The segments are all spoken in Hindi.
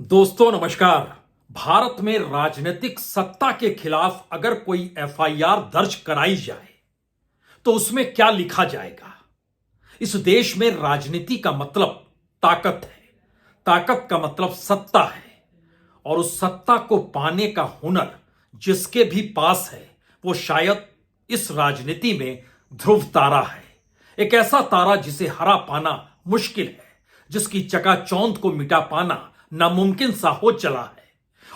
दोस्तों नमस्कार। भारत में राजनीतिक सत्ता के खिलाफ अगर कोई एफआईआर दर्ज कराई जाए तो उसमें क्या लिखा जाएगा। इस देश में राजनीति का मतलब ताकत है, ताकत का मतलब सत्ता है और उस सत्ता को पाने का हुनर जिसके भी पास है वो शायद इस राजनीति में ध्रुव तारा है। एक ऐसा तारा जिसे हरा पाना मुश्किल है, जिसकी चकाचौंध को मिटा पाना नामुमकिन सा हो चला है।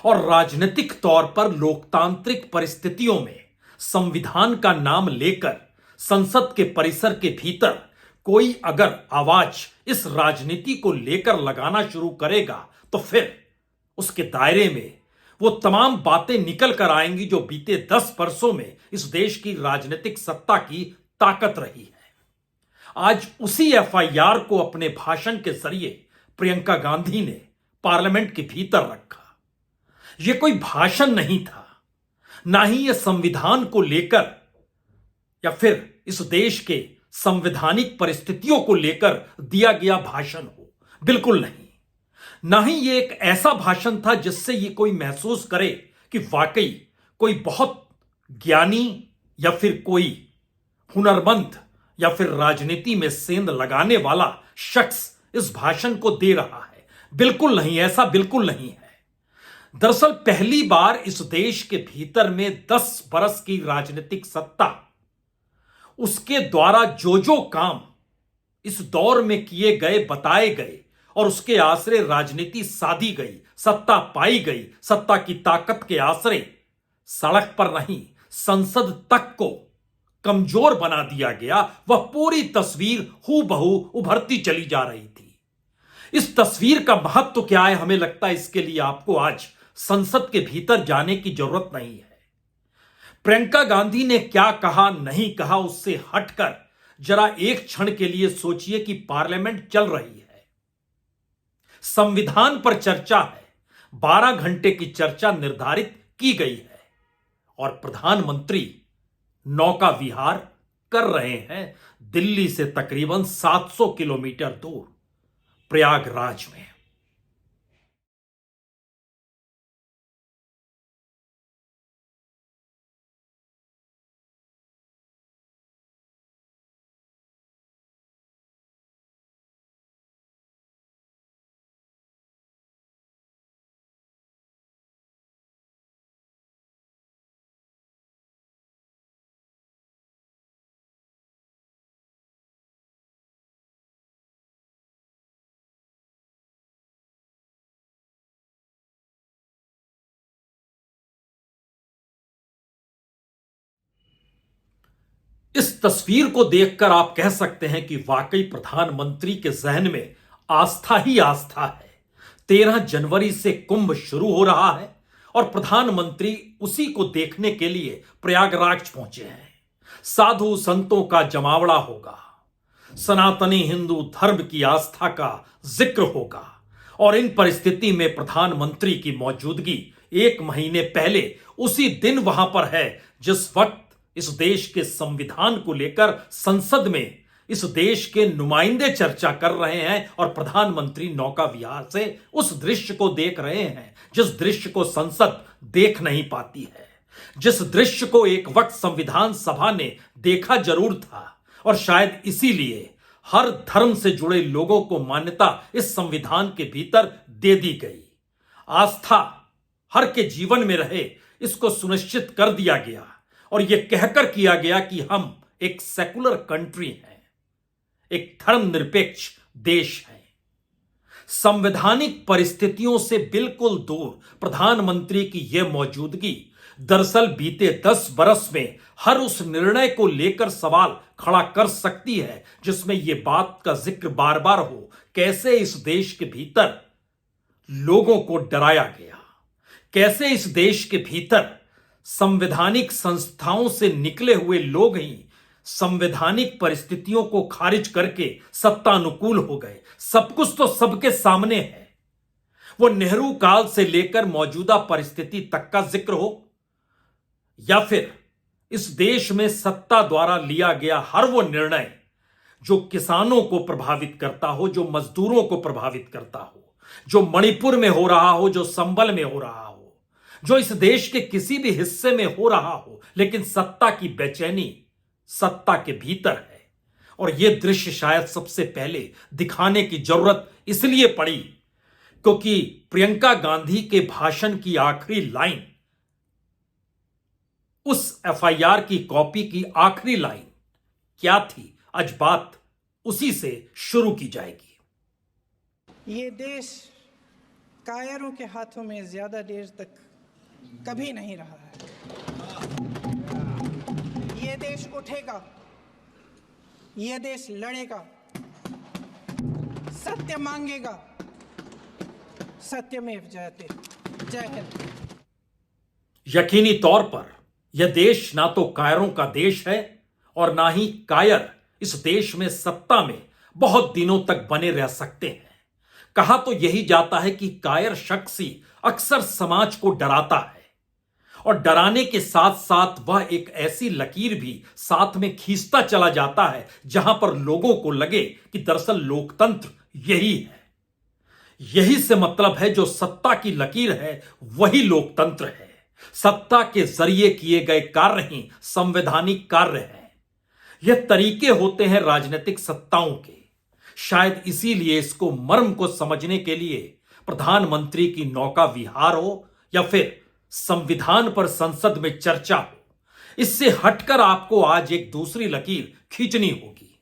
और राजनीतिक तौर पर लोकतांत्रिक परिस्थितियों में संविधान का नाम लेकर संसद के परिसर के भीतर कोई अगर आवाज इस राजनीति को लेकर लगाना शुरू करेगा तो फिर उसके दायरे में वो तमाम बातें निकल कर आएंगी जो बीते 10 वर्षों में इस देश की राजनीतिक सत्ता की ताकत रही है। आज उसी एफआईआर को अपने भाषण के जरिए प्रियंका गांधी ने पार्लियामेंट के भीतर रखा। यह कोई भाषण नहीं था, ना ही यह संविधान को लेकर या फिर इस देश के संवैधानिक परिस्थितियों को लेकर दिया गया भाषण हो, बिल्कुल नहीं। ना ही यह एक ऐसा भाषण था जिससे यह कोई महसूस करे कि वाकई कोई बहुत ज्ञानी या फिर कोई हुनरमंद या फिर राजनीति में सेंध लगाने वाला शख्स इस भाषण को दे रहा है। बिल्कुल नहीं, ऐसा बिल्कुल नहीं है। दरअसल पहली बार इस देश के भीतर में 10 बरस की राजनीतिक सत्ता, उसके द्वारा जो जो काम इस दौर में किए गए, बताए गए और उसके आश्रय राजनीति साधी गई, सत्ता पाई गई, सत्ता की ताकत के आश्रय सड़क पर नहीं संसद तक को कमजोर बना दिया गया, वह पूरी तस्वीर हूबहू उभरती चली जा रही थी। इस तस्वीर का महत्व क्या है, हमें लगता है इसके लिए आपको आज संसद के भीतर जाने की जरूरत नहीं है। प्रियंका गांधी ने क्या कहा नहीं कहा उससे हटकर जरा एक क्षण के लिए सोचिए कि पार्लियामेंट चल रही है, संविधान पर चर्चा है, 12 घंटे की चर्चा निर्धारित की गई है और प्रधानमंत्री नौका विहार कर रहे हैं दिल्ली से तकरीबन 700 किलोमीटर दूर प्रयागराज में। इस तस्वीर को देखकर आप कह सकते हैं कि वाकई प्रधानमंत्री के जहन में आस्था ही आस्था है। 13 जनवरी से कुंभ शुरू हो रहा है और प्रधानमंत्री उसी को देखने के लिए प्रयागराज पहुंचे हैं। साधु संतों का जमावड़ा होगा, सनातनी हिंदू धर्म की आस्था का जिक्र होगा और इन परिस्थिति में प्रधानमंत्री की मौजूदगी 1 महीने पहले उसी दिन वहां पर है जिस वक्त इस देश के संविधान को लेकर संसद में इस देश के नुमाइंदे चर्चा कर रहे हैं और प्रधानमंत्री नौका विहार से उस दृश्य को देख रहे हैं जिस दृश्य को संसद देख नहीं पाती है, जिस दृश्य को एक वक्त संविधान सभा ने देखा जरूर था और शायद इसीलिए हर धर्म से जुड़े लोगों को मान्यता इस संविधान के भीतर दे दी गई। आस्था हर के जीवन में रहे, इसको सुनिश्चित कर दिया गया और यह कहकर किया गया कि हम एक सेकुलर कंट्री हैं, एक धर्मनिरपेक्ष देश है। संवैधानिक परिस्थितियों से बिल्कुल दूर प्रधानमंत्री की यह मौजूदगी दरअसल बीते 10 बरस में हर उस निर्णय को लेकर सवाल खड़ा कर सकती है जिसमें यह बात का जिक्र बार बार हो, कैसे इस देश के भीतर लोगों को डराया गया, कैसे इस देश के भीतर संवैधानिक संस्थाओं से निकले हुए लोग ही संवैधानिक परिस्थितियों को खारिज करके सत्तानुकूल हो गए। सब कुछ तो सबके सामने है। वो नेहरू काल से लेकर मौजूदा परिस्थिति तक का जिक्र हो या फिर इस देश में सत्ता द्वारा लिया गया हर वो निर्णय जो किसानों को प्रभावित करता हो, जो मजदूरों को प्रभावित करता हो, जो मणिपुर में हो रहा हो, जो संबल में हो रहा हो, जो इस देश के किसी भी हिस्से में हो रहा हो, लेकिन सत्ता की बेचैनी सत्ता के भीतर है। और यह दृश्य शायद सबसे पहले दिखाने की जरूरत इसलिए पड़ी क्योंकि प्रियंका गांधी के भाषण की आखिरी लाइन, उस एफआईआर की कॉपी की आखिरी लाइन क्या थी, आज बात उसी से शुरू की जाएगी। ये देश कायरों के हाथों में ज्यादा देर तक कभी नहीं रहा है। ये देश उठेगा, ये देश लड़ेगा, सत्य मांगेगा, सत्यमेव जयते। जय हिंद। यकीनी तौर पर यह देश ना तो कायरों का देश है और ना ही कायर इस देश में सत्ता में बहुत दिनों तक बने रह सकते हैं। कहा तो यही जाता है कि कायर शख्स ही अक्सर समाज को डराता है और डराने के साथ साथ वह एक ऐसी लकीर भी साथ में खींचता चला जाता है जहां पर लोगों को लगे कि दरअसल लोकतंत्र यही है। यही से मतलब है जो सत्ता की लकीर है वही लोकतंत्र है। सत्ता के जरिए किए गए कार्य ही संवैधानिक कार्य हैं। यह तरीके होते हैं राजनीतिक सत्ताओं के। शायद इसीलिए इसको मर्म को समझने के लिए प्रधानमंत्री की नौका विहार हो या फिर संविधान पर संसद में चर्चा हो, इससे हटकर आपको आज एक दूसरी लकीर खींचनी होगी।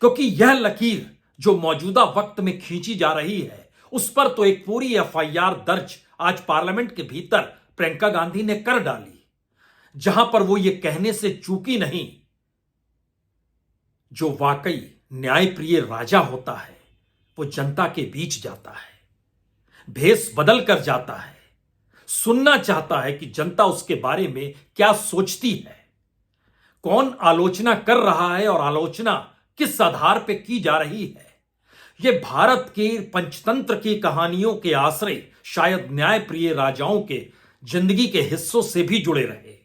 क्योंकि यह लकीर जो मौजूदा वक्त में खींची जा रही है उस पर तो एक पूरी एफआईआर दर्ज आज पार्लियामेंट के भीतर प्रियंका गांधी ने कर डाली, जहां पर वो ये कहने से चूकी नहीं, जो वाकई न्यायप्रिय राजा होता है वो जनता के बीच जाता है, भेष बदल कर जाता है, सुनना चाहता है कि जनता उसके बारे में क्या सोचती है, कौन आलोचना कर रहा है और आलोचना किस आधार पर की जा रही है। यह भारत के पंचतंत्र की कहानियों के आश्रय शायद न्यायप्रिय राजाओं के जिंदगी के हिस्सों से भी जुड़े रहे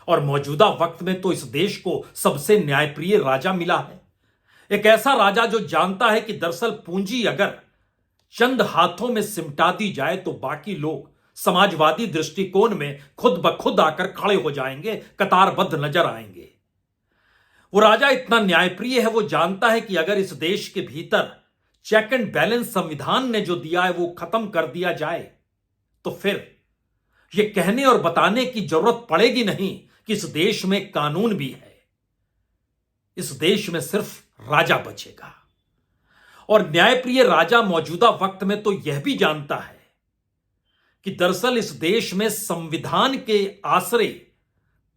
और मौजूदा वक्त में तो इस देश को सबसे न्यायप्रिय राजा मिला है। एक ऐसा राजा जो जानता है कि दरअसल पूंजी अगर चंद हाथों में सिमटा दी जाए तो बाकी लोग समाजवादी दृष्टिकोण में खुद ब खुद आकर खड़े हो जाएंगे, कतारबद्ध नजर आएंगे। वो राजा इतना न्यायप्रिय है, वो जानता है कि अगर इस देश के भीतर चेक एंड बैलेंस संविधान ने जो दिया है वो खत्म कर दिया जाए तो फिर यह कहने और बताने की जरूरत पड़ेगी नहीं कि इस देश में कानून भी है। इस देश में सिर्फ राजा बचेगा। और न्यायप्रिय राजा मौजूदा वक्त में तो यह भी जानता है कि दरअसल इस देश में संविधान के आश्रय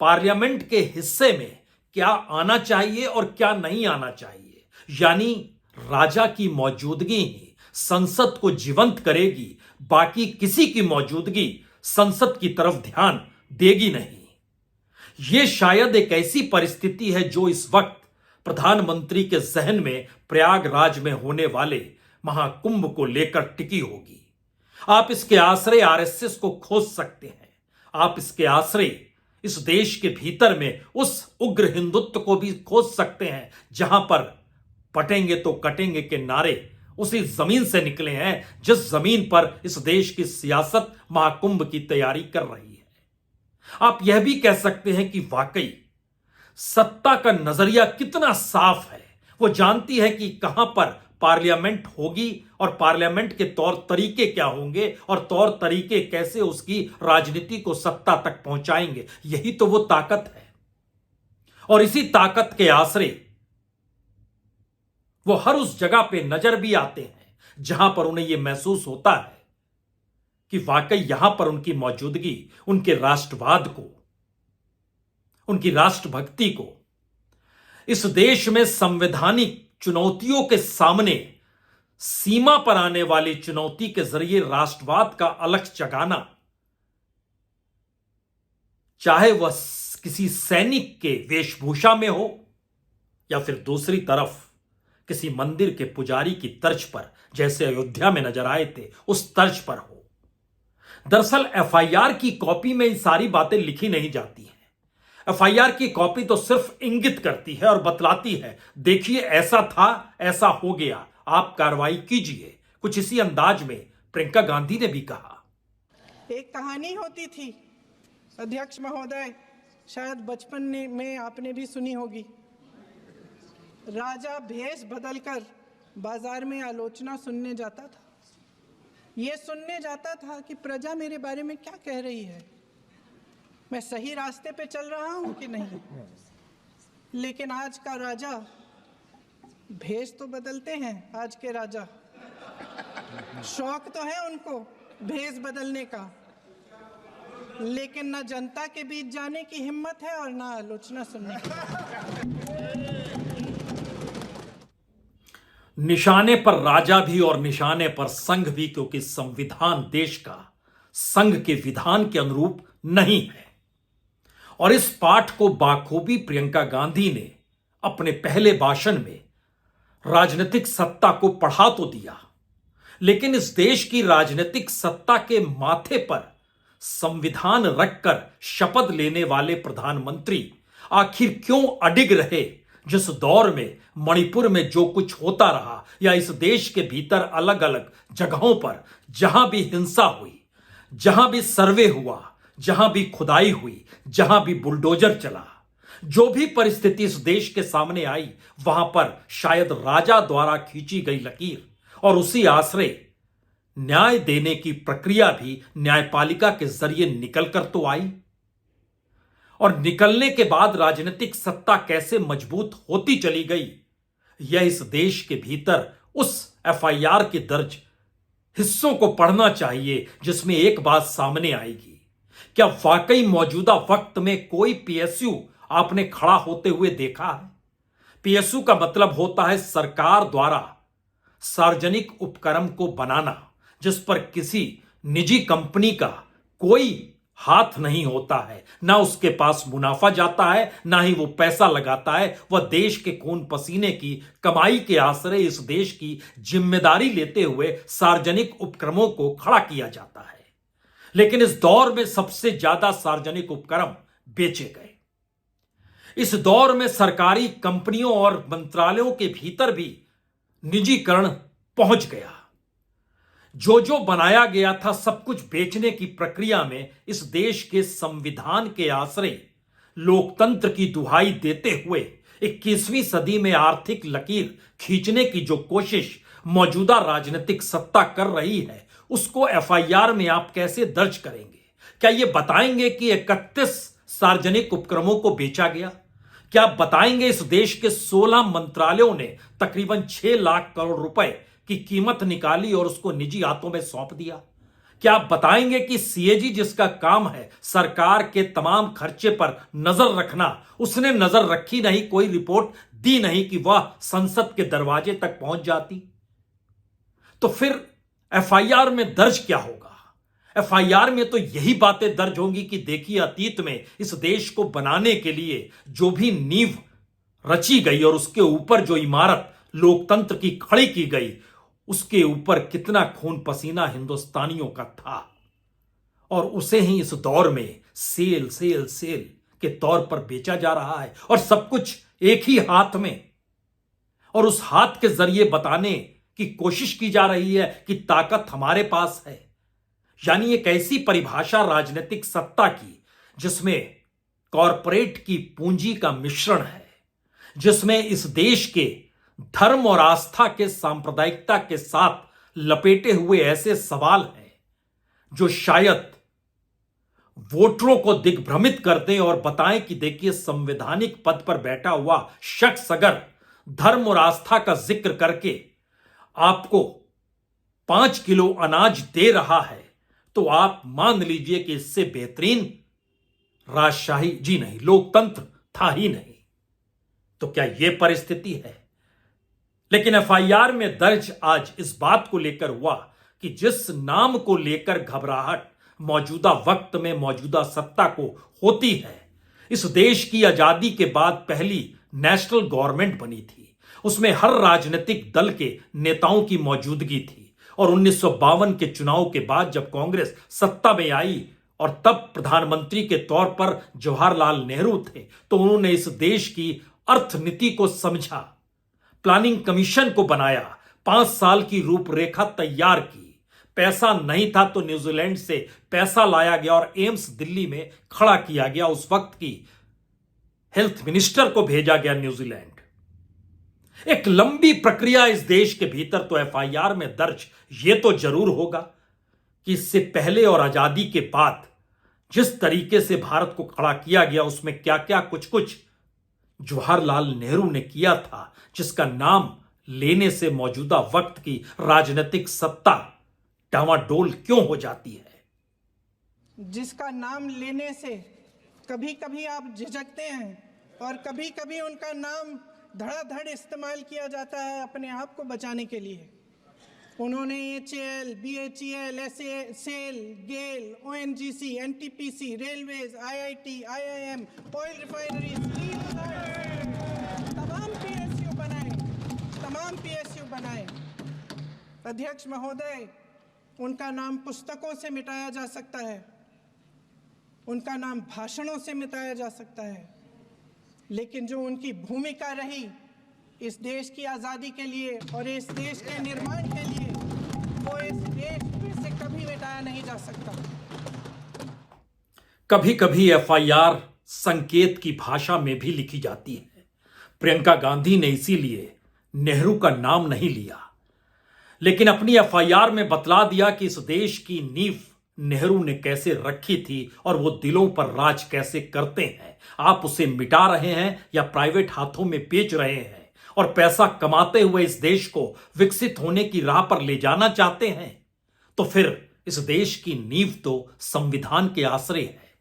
पार्लियामेंट के हिस्से में क्या आना चाहिए और क्या नहीं आना चाहिए। यानी राजा की मौजूदगी ही संसद को जीवंत करेगी, बाकी किसी की मौजूदगी संसद की तरफ ध्यान देगी नहीं। यह शायद एक ऐसी परिस्थिति है जो इस वक्त प्रधानमंत्री के जहन में प्रयागराज में होने वाले महाकुंभ को लेकर टिकी होगी। आप इसके आश्रय आरएसएस को खोज सकते हैं। आप इसके आश्रय इस देश के भीतर में उस उग्र हिंदुत्व को भी खोज सकते हैं जहां पर पटेंगे तो कटेंगे के नारे उसी जमीन से निकले हैं जिस जमीन पर इस देश की सियासत महाकुंभ की तैयारी कर रही है। आप यह भी कह सकते हैं कि वाकई सत्ता का नजरिया कितना साफ है। वो जानती है कि कहां पर पार्लियामेंट होगी और पार्लियामेंट के तौर तरीके क्या होंगे और तौर तरीके कैसे उसकी राजनीति को सत्ता तक पहुंचाएंगे। यही तो वो ताकत है। और इसी ताकत के आश्रय वो हर उस जगह पे नजर भी आते हैं जहां पर उन्हें यह महसूस होता है कि वाकई यहां पर उनकी मौजूदगी उनके राष्ट्रवाद को, उनकी राष्ट्रभक्ति को, इस देश में संवैधानिक चुनौतियों के सामने सीमा पर आने वाली चुनौती के जरिए राष्ट्रवाद का अलख जगाना, चाहे वह किसी सैनिक के वेशभूषा में हो या फिर दूसरी तरफ किसी मंदिर के पुजारी की तर्ज पर, जैसे अयोध्या में नजर आए थे, उस तर्ज पर हो। दरअसल एफआईआर की कॉपी में इन सारी बातें लिखी नहीं जाती हैं। एफआईआर की कॉपी तो सिर्फ इंगित करती है और बतलाती है, देखिए ऐसा था, ऐसा हो गया, आप कार्रवाई कीजिए, कुछ इसी अंदाज में प्रियंका गांधी ने भी कहा। एक कहानी होती थी अध्यक्ष महोदय, शायद बचपन में आपने भी सुनी होगी। राजा भेष बदलकर बाजार में आलोचना सुनने जाता था। ये सुनने जाता था कि प्रजा मेरे बारे में क्या कह रही है, मैं सही रास्ते पे चल रहा हूं कि नहीं। लेकिन आज का राजा, भेष तो बदलते हैं आज के राजा, शौक तो है उनको भेष बदलने का, लेकिन ना जनता के बीच जाने की हिम्मत है और ना आलोचना सुनने की। निशाने पर राजा भी और निशाने पर संघ भी, क्योंकि संविधान देश का संघ के विधान के अनुरूप नहीं है। और इस पाठ को बाखूबी प्रियंका गांधी ने अपने पहले भाषण में राजनीतिक सत्ता को पढ़ा तो दिया, लेकिन इस देश की राजनीतिक सत्ता के माथे पर संविधान रखकर शपथ लेने वाले प्रधानमंत्री आखिर क्यों अडिग रहे। जिस दौर में मणिपुर में जो कुछ होता रहा, या इस देश के भीतर अलग अलग जगहों पर जहां भी हिंसा हुई, जहां भी सर्वे हुआ, जहां भी खुदाई हुई, जहां भी बुलडोजर चला, जो भी परिस्थिति इस देश के सामने आई, वहां पर शायद राजा द्वारा खींची गई लकीर और उसी आश्रय न्याय देने की प्रक्रिया भी न्यायपालिका के जरिए निकलकर तो आई। और निकलने के बाद राजनीतिक सत्ता कैसे मजबूत होती चली गई, यह इस देश के भीतर उस एफआईआर के दर्ज हिस्सों को पढ़ना चाहिए, जिसमें एक बात सामने आएगी। क्या वाकई मौजूदा वक्त में कोई पीएसयू आपने खड़ा होते हुए देखा है? पीएसयू का मतलब होता है सरकार द्वारा सार्वजनिक उपक्रम को बनाना, जिस पर किसी निजी कंपनी का कोई हाथ नहीं होता है, ना उसके पास मुनाफा जाता है, ना ही वो पैसा लगाता है। वह देश के खून पसीने की कमाई के आश्रय इस देश की जिम्मेदारी लेते हुए सार्वजनिक उपक्रमों को खड़ा किया जाता है। लेकिन इस दौर में सबसे ज्यादा सार्वजनिक उपक्रम बेचे गए। इस दौर में सरकारी कंपनियों और मंत्रालयों के भीतर भी निजीकरण पहुंच गया। जो जो बनाया गया था सब कुछ बेचने की प्रक्रिया में इस देश के संविधान के आश्रय लोकतंत्र की दुहाई देते हुए 21वीं सदी में आर्थिक लकीर खींचने की जो कोशिश मौजूदा राजनीतिक सत्ता कर रही है, उसको एफआईआर में आप कैसे दर्ज करेंगे? क्या ये बताएंगे कि 31 सार्वजनिक उपक्रमों को बेचा गया? क्या आप बताएंगे इस देश के 16 मंत्रालयों ने तकरीबन 6 लाख करोड़ रुपए की कीमत निकाली और उसको निजी हाथों में सौंप दिया? क्या आप बताएंगे कि सीएजी, जिसका काम है सरकार के तमाम खर्चे पर नजर रखना, उसने नजर रखी नहीं, कोई रिपोर्ट दी नहीं कि वह संसद के दरवाजे तक पहुंच जाती? तो फिर एफआईआर में दर्ज क्या होगा? एफआईआर में तो यही बातें दर्ज होंगी कि देखिए, अतीत में इस देश को बनाने के लिए जो भी नींव रची गई और उसके ऊपर जो इमारत लोकतंत्र की खड़ी की गई, उसके ऊपर कितना खून पसीना हिंदुस्तानियों का था। और उसे ही इस दौर में सेल सेल सेल के तौर पर बेचा जा रहा है, और सब कुछ एक ही हाथ में, और उस हाथ के जरिए बताने की कोशिश की जा रही है कि ताकत हमारे पास है। यानी एक ऐसी परिभाषा राजनीतिक सत्ता की जिसमें कॉरपोरेट की पूंजी का मिश्रण है, जिसमें इस देश के धर्म और आस्था के सांप्रदायिकता के साथ लपेटे हुए ऐसे सवाल हैं जो शायद वोटरों को दिग्भ्रमित कर दें और बताएं कि देखिए, संवैधानिक पद पर बैठा हुआ शख्स अगर धर्म और आस्था का जिक्र करके आपको 5 किलो अनाज दे रहा है, तो आप मान लीजिए कि इससे बेहतरीन राजशाही जी नहीं, लोकतंत्र था ही नहीं। तो क्या यह परिस्थिति है? लेकिन एफआईआर में दर्ज आज इस बात को लेकर हुआ कि जिस नाम को लेकर घबराहट मौजूदा वक्त में मौजूदा सत्ता को होती है, इस देश की आजादी के बाद पहली नेशनल गवर्नमेंट बनी थी, उसमें हर राजनीतिक दल के नेताओं की मौजूदगी थी। और 1952 के चुनाव के बाद जब कांग्रेस सत्ता में आई और तब प्रधानमंत्री के तौर पर जवाहरलाल नेहरू थे, तो उन्होंने इस देश की अर्थनीति को समझा, प्लानिंग कमीशन को बनाया, 5 साल की रूपरेखा तैयार की। पैसा नहीं था तो न्यूजीलैंड से पैसा लाया गया और एम्स दिल्ली में खड़ा किया गया। उस वक्त की हेल्थ मिनिस्टर को भेजा गया न्यूजीलैंड। एक लंबी प्रक्रिया इस देश के भीतर तो एफआईआर में दर्ज यह तो जरूर होगा कि इससे पहले और आजादी के बाद जिस तरीके से भारत को खड़ा किया गया उसमें क्या क्या कुछ कुछ जवाहरलाल नेहरू ने किया था, जिसका नाम लेने से मौजूदा वक्त की राजनीतिक सत्ता डावाडोल क्यों हो जाती है। जिसका नाम लेने से कभी कभी आप झिझकते हैं और कभी कभी उनका नाम धड़ाधड़ इस्तेमाल किया जाता है अपने आप को बचाने के लिए। उन्होंने HAL, BHEL, SAL, गेल, ONGC, NTPC, railways, IIT, IIM, oil refineries, तमाम PSU बनाए। अध्यक्ष महोदय, उनका नाम पुस्तकों से मिटाया जा सकता है, उनका नाम भाषणों से मिटाया जा सकता है, लेकिन जो उनकी भूमिका रही इस देश की आज़ादी के लिए और इस देश के निर्माण के लिए, वो इस देश से कभी मिटाया नहीं जा सकता। कभी कभी एफआईआर संकेत की भाषा में भी लिखी जाती है। प्रियंका गांधी ने इसीलिए नेहरू का नाम नहीं लिया, लेकिन अपनी एफआईआर में बतला दिया कि इस देश की नींव नेहरू ने कैसे रखी थी और वो दिलों पर राज कैसे करते हैं। आप उसे मिटा रहे हैं या प्राइवेट हाथों में बेच रहे हैं और पैसा कमाते हुए इस देश को विकसित होने की राह पर ले जाना चाहते हैं, तो फिर इस देश की नींव तो संविधान के आश्रय है।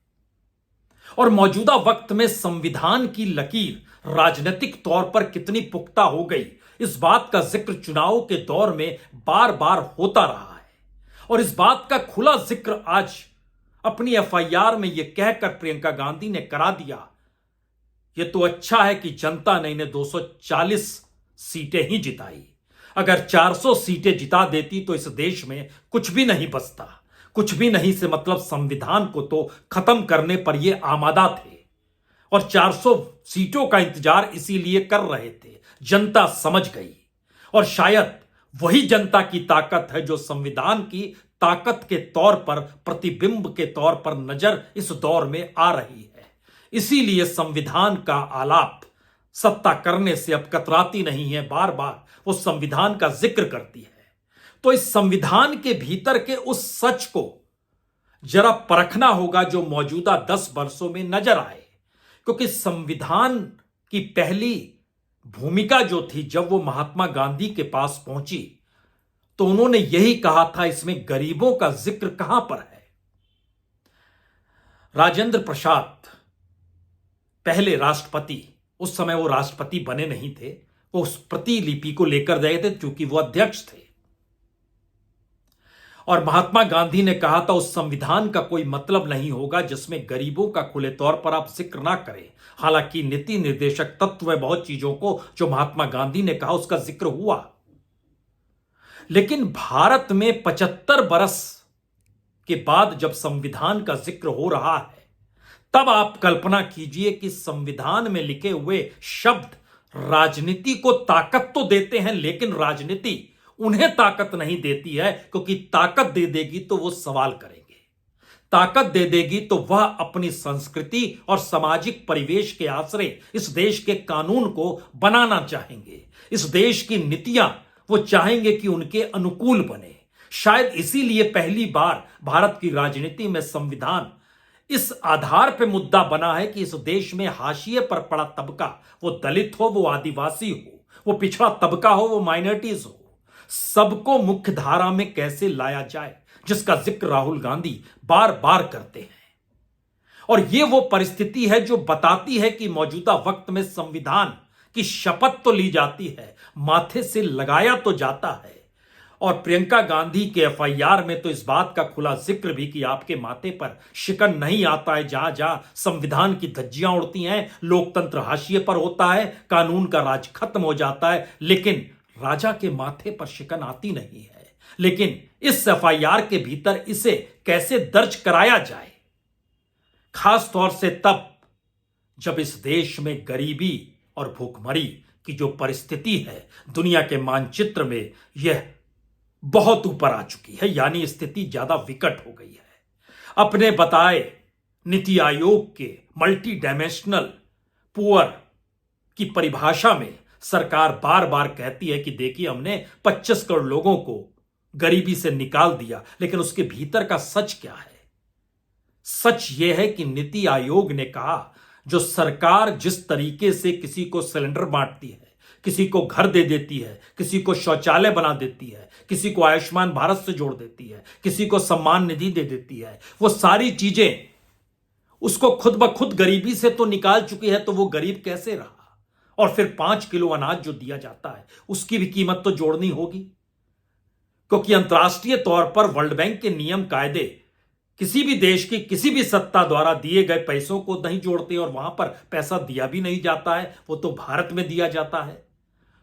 और मौजूदा वक्त में संविधान की लकीर राजनीतिक तौर पर कितनी पुख्ता हो गई, इस बात का जिक्र चुनाव के दौर में बार बार होता रहा है। और इस बात का खुला जिक्र आज अपनी एफआईआर में यह कहकर प्रियंका गांधी ने करा दिया, यह तो अच्छा है कि जनता ने इन्हें 240 सीटें ही जिताई। अगर 400 सीटें जिता देती तो इस देश में कुछ भी नहीं बचता। कुछ भी नहीं से मतलब संविधान को तो खत्म करने पर यह आमादा थे और 400 सीटों का इंतजार इसीलिए कर रहे थे। जनता समझ गई और शायद वही जनता की ताकत है जो संविधान की ताकत के तौर पर, प्रतिबिंब के तौर पर नजर इस दौर में आ रही है। इसीलिए संविधान का आलाप सत्ता करने से अब कतराती नहीं है, बार बार वो संविधान का जिक्र करती है। तो इस संविधान के भीतर के उस सच को जरा परखना होगा जो मौजूदा 10 वर्षों में नजर आए, क्योंकि संविधान की पहली भूमिका जो थी जब वो महात्मा गांधी के पास पहुंची तो उन्होंने यही कहा था, इसमें गरीबों का जिक्र कहां पर है। राजेंद्र प्रसाद पहले राष्ट्रपति, उस समय वो राष्ट्रपति बने नहीं थे, वो उस प्रतिलिपि को लेकर गए थे क्योंकि वो अध्यक्ष थे। और महात्मा गांधी ने कहा था उस संविधान का कोई मतलब नहीं होगा जिसमें गरीबों का खुले तौर पर आप जिक्र ना करें। हालांकि नीति निर्देशक तत्व में बहुत चीजों को जो महात्मा गांधी ने कहा उसका जिक्र हुआ, लेकिन भारत में 75 बरस के बाद जब संविधान का जिक्र हो रहा है तब आप कल्पना कीजिए कि संविधान में लिखे हुए शब्द राजनीति को ताकत तो देते हैं, लेकिन राजनीति उन्हें ताकत नहीं देती है, क्योंकि ताकत दे देगी तो वो सवाल करेंगे। ताकत दे देगी तो वह अपनी संस्कृति और सामाजिक परिवेश के आश्रय इस देश के कानून को बनाना चाहेंगे। इस देश की नीतियां वो चाहेंगे कि उनके अनुकूल बने। शायद इसीलिए पहली बार भारत की राजनीति में संविधान इस आधार पर मुद्दा बना है कि इस देश में हाशिए पर पड़ा तबका, वो दलित हो, वो आदिवासी हो, वो पिछड़ा तबका हो, वो माइनॉरिटीज हो, सबको मुख्य धारा में कैसे लाया जाए, जिसका जिक्र राहुल गांधी बार बार करते हैं। और ये वो परिस्थिति है जो बताती है कि मौजूदा वक्त में संविधान की शपथ तो ली जाती है, माथे से लगाया तो जाता है। और प्रियंका गांधी के एफआईआर में तो इस बात का खुला जिक्र भी कि आपके माथे पर शिकन नहीं आता है। जहां जहां संविधान की धज्जियां उड़ती हैं, लोकतंत्र हाशिए पर होता है, कानून का राज खत्म हो जाता है, लेकिन राजा के माथे पर शिकन आती नहीं है। लेकिन इस एफआईआर के भीतर इसे कैसे दर्ज कराया जाए, खास तौर से तब जब इस देश में गरीबी और भूखमरी की जो परिस्थिति है दुनिया के मानचित्र में यह बहुत ऊपर आ चुकी है, यानी स्थिति ज्यादा विकट हो गई है। अपने बताए नीति आयोग के मल्टी डायमेंशनल पुअर की परिभाषा में सरकार बार बार कहती है कि देखिए हमने 25 करोड़ लोगों को गरीबी से निकाल दिया, लेकिन उसके भीतर का सच क्या है? सच यह है कि नीति आयोग ने कहा जो सरकार जिस तरीके से किसी को सिलेंडर बांटती है, किसी को घर दे देती है, किसी को शौचालय बना देती है, किसी को आयुष्मान भारत से जोड़ देती है, किसी को सम्मान निधि दे देती है, वो सारी चीजें उसको खुद ब खुद गरीबी से तो निकाल चुकी है, तो वो गरीब कैसे रहा? और फिर 5 किलो अनाज जो दिया जाता है उसकी भी कीमत तो जोड़नी होगी, क्योंकि अंतर्राष्ट्रीय तौर पर वर्ल्ड बैंक के नियम कायदे किसी भी देश की किसी भी सत्ता द्वारा दिए गए पैसों को नहीं जोड़ते, और वहां पर पैसा दिया भी नहीं जाता है, वो तो भारत में दिया जाता है।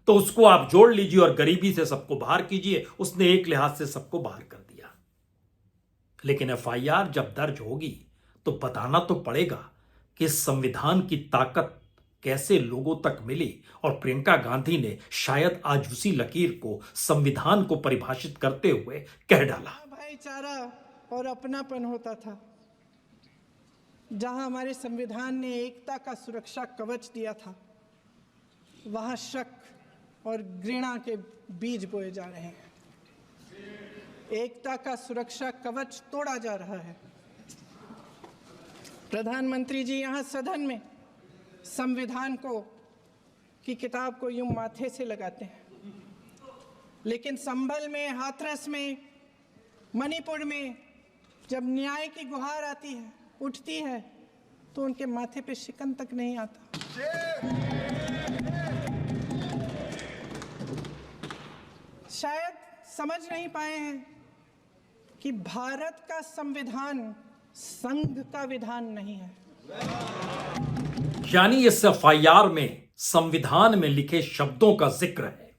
तो उसको आप जोड़ लीजिए और गरीबी से सबको बाहर कीजिए। उसने एक लिहाज से सबको बाहर कर दिया। लेकिन एफआईआर जब दर्ज होगी तो बताना तो पड़ेगा कि इस संविधान की ताकत कैसे लोगों तक मिली, और प्रियंका गांधी ने शायद आज उसी लकीर को संविधान को परिभाषित करते हुए कह डाला। भाईचारा और अपनापन होता था, जहां हमारे संविधान ने एकता का सुरक्षा कवच दिया था, वहां शक और घृणा के बीज बोए जा रहे हैं। एकता का सुरक्षा कवच तोड़ा जा रहा है। प्रधानमंत्री जी यहां सदन में संविधान की किताब को यूं माथे से लगाते हैं, लेकिन संभल में, हाथरस में, मणिपुर में जब न्याय की गुहार आती है, उठती है, तो उनके माथे पे शिकन तक नहीं आता। शायद समझ नहीं पाए हैं कि भारत का संविधान संघ का विधान नहीं है। यानी इस एफआईआर में संविधान में लिखे शब्दों का जिक्र है,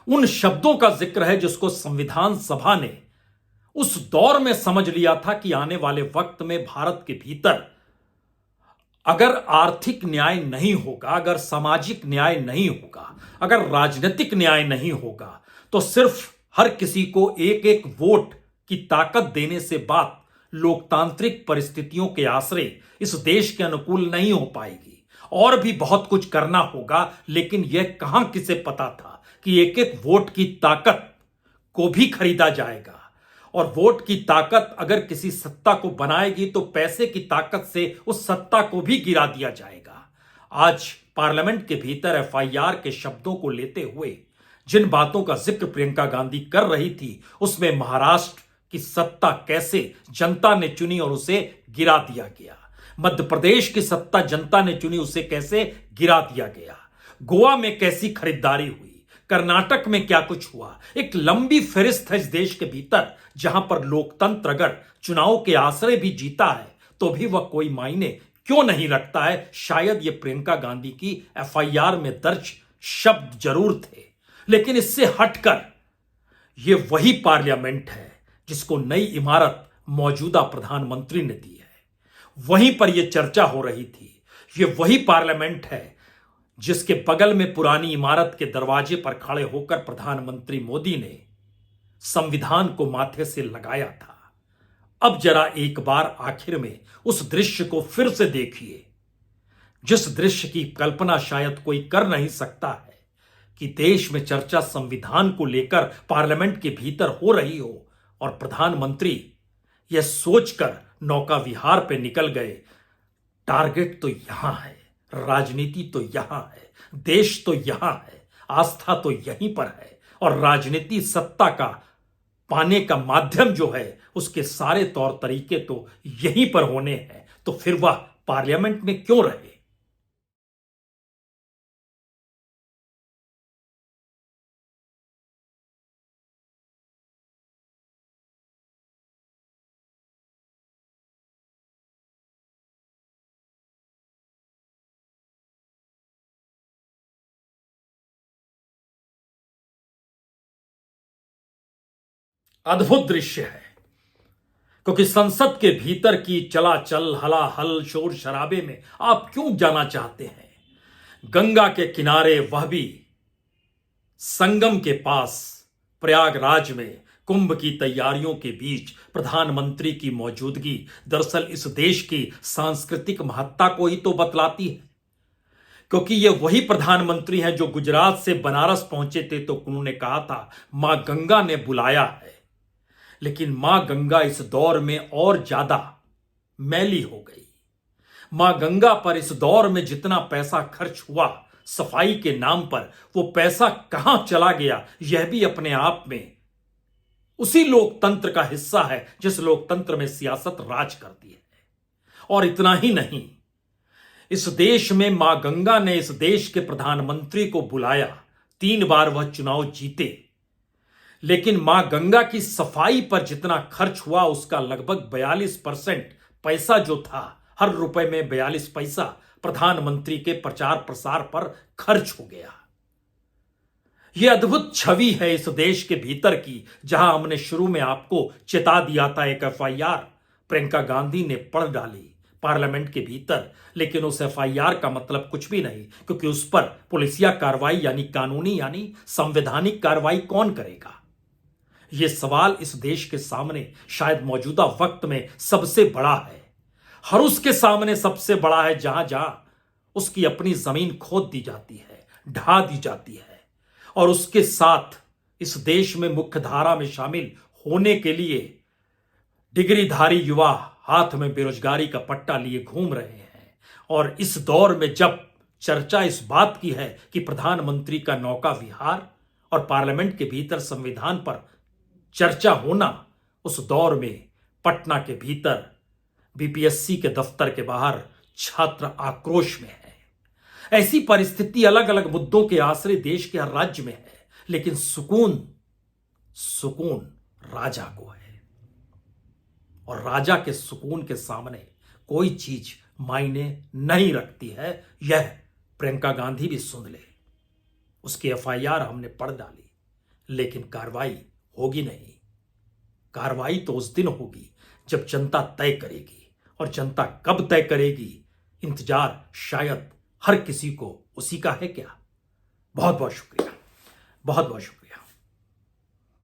उन शब्दों का जिक्र है जिसको संविधान सभा ने उस दौर में समझ लिया था कि आने वाले वक्त में भारत के भीतर अगर आर्थिक न्याय नहीं होगा, अगर सामाजिक न्याय नहीं होगा, अगर राजनीतिक न्याय नहीं होगा, तो सिर्फ हर किसी को एक एक वोट की ताकत देने से बात लोकतांत्रिक परिस्थितियों के आश्रय इस देश के अनुकूल नहीं हो पाएगी। और भी बहुत कुछ करना होगा, लेकिन यह कहां किसे पता था कि एक एक वोट की ताकत को भी खरीदा जाएगा, और वोट की ताकत अगर किसी सत्ता को बनाएगी तो पैसे की ताकत से उस सत्ता को भी गिरा दिया जाएगा। आज पार्लियामेंट के भीतर एफआईआर के शब्दों को लेते हुए जिन बातों का जिक्र प्रियंका गांधी कर रही थी, उसमें महाराष्ट्र की सत्ता कैसे जनता ने चुनी और उसे गिरा दिया गया, मध्य प्रदेश की सत्ता जनता ने चुनी, उसे कैसे गिरा दिया गया, गोवा में कैसी खरीदारी हुई, कर्नाटक में क्या कुछ हुआ, एक लंबी फहरिस्त है इस देश के भीतर, जहां पर लोकतंत्र अगर चुनाव के आश्रय भी जीता है तो भी वह कोई मायने क्यों नहीं रखता है। शायद यह प्रियंका गांधी की एफआईआर में दर्ज शब्द जरूर थे, लेकिन इससे हटकर यह वही पार्लियामेंट है जिसको नई इमारत मौजूदा प्रधानमंत्री ने दी है, वहीं पर यह चर्चा हो रही थी। यह वही पार्लियामेंट है जिसके बगल में पुरानी इमारत के दरवाजे पर खड़े होकर प्रधानमंत्री मोदी ने संविधान को माथे से लगाया था। अब जरा एक बार आखिर में उस दृश्य को फिर से देखिए, जिस दृश्य की कल्पना शायद कोई कर नहीं सकता है कि देश में चर्चा संविधान को लेकर पार्लियामेंट के भीतर हो रही हो और प्रधानमंत्री यह सोचकर नौका विहार पे निकल गए, टारगेट तो यहां है, राजनीति तो यहां है, देश तो यहां है, आस्था तो यहीं पर है, और राजनीति सत्ता का पाने का माध्यम जो है उसके सारे तौर तरीके तो यहीं पर होने हैं, तो फिर वह पार्लियामेंट में क्यों रहे। अद्भुत दृश्य है, क्योंकि संसद के भीतर की चलाचल, हलाहल, शोर शराबे में आप क्यों जाना चाहते हैं? गंगा के किनारे, वह भी संगम के पास, प्रयागराज में कुंभ की तैयारियों के बीच प्रधानमंत्री की मौजूदगी दरअसल इस देश की सांस्कृतिक महत्ता को ही तो बतलाती है, क्योंकि ये वही प्रधानमंत्री हैं जो गुजरात से बनारस पहुंचे थे तो उन्होंने कहा था मां गंगा ने बुलाया है। लेकिन मां गंगा इस दौर में और ज्यादा मैली हो गई। मां गंगा पर इस दौर में जितना पैसा खर्च हुआ सफाई के नाम पर, वो पैसा कहां चला गया यह भी अपने आप में उसी लोकतंत्र का हिस्सा है जिस लोकतंत्र में सियासत राज करती है। और इतना ही नहीं, इस देश में मां गंगा ने इस देश के प्रधानमंत्री को बुलाया, 3 बार वह चुनाव जीते, लेकिन मां गंगा की सफाई पर जितना खर्च हुआ उसका लगभग 42% पैसा जो था, हर रुपए में 42 पैसा प्रधानमंत्री के प्रचार प्रसार पर खर्च हो गया। यह अद्भुत छवि है इस देश के भीतर की, जहां हमने शुरू में आपको चेता दिया था। एक एफआईआर प्रियंका गांधी ने पढ़ डाली पार्लियामेंट के भीतर, लेकिन उस एफआईआर का मतलब कुछ भी नहीं, क्योंकि उस पर पुलिसिया कार्रवाई यानी कानूनी यानी संवैधानिक कार्रवाई कौन करेगा। यह सवाल इस देश के सामने शायद मौजूदा वक्त में सबसे बड़ा है, हर उसके सामने सबसे बड़ा है जहां जहां उसकी अपनी जमीन खोद दी जाती है, ढा दी जाती है, और उसके साथ इस देश में मुख्य धारा में शामिल होने के लिए डिग्रीधारी युवा हाथ में बेरोजगारी का पट्टा लिए घूम रहे हैं। और इस दौर में जब चर्चा इस बात की है कि प्रधानमंत्री का नौका विहार और पार्लियामेंट के भीतर संविधान पर चर्चा होना, उस दौर में पटना के भीतर बीपीएससी के दफ्तर के बाहर छात्र आक्रोश में है। ऐसी परिस्थिति अलग अलग मुद्दों के आश्रय देश के हर राज्य में है, लेकिन सुकून राजा को है, और राजा के सुकून के सामने कोई चीज मायने नहीं रखती है। यह प्रियंका गांधी भी सुन ले। उसकी एफआईआर हमने पढ़ डाली, लेकिन कार्रवाई होगी नहीं। कार्रवाई तो उस दिन होगी जब जनता तय करेगी, और जनता कब तय करेगी, इंतजार शायद हर किसी को उसी का है क्या। बहुत बहुत शुक्रिया, बहुत बहुत शुक्रिया।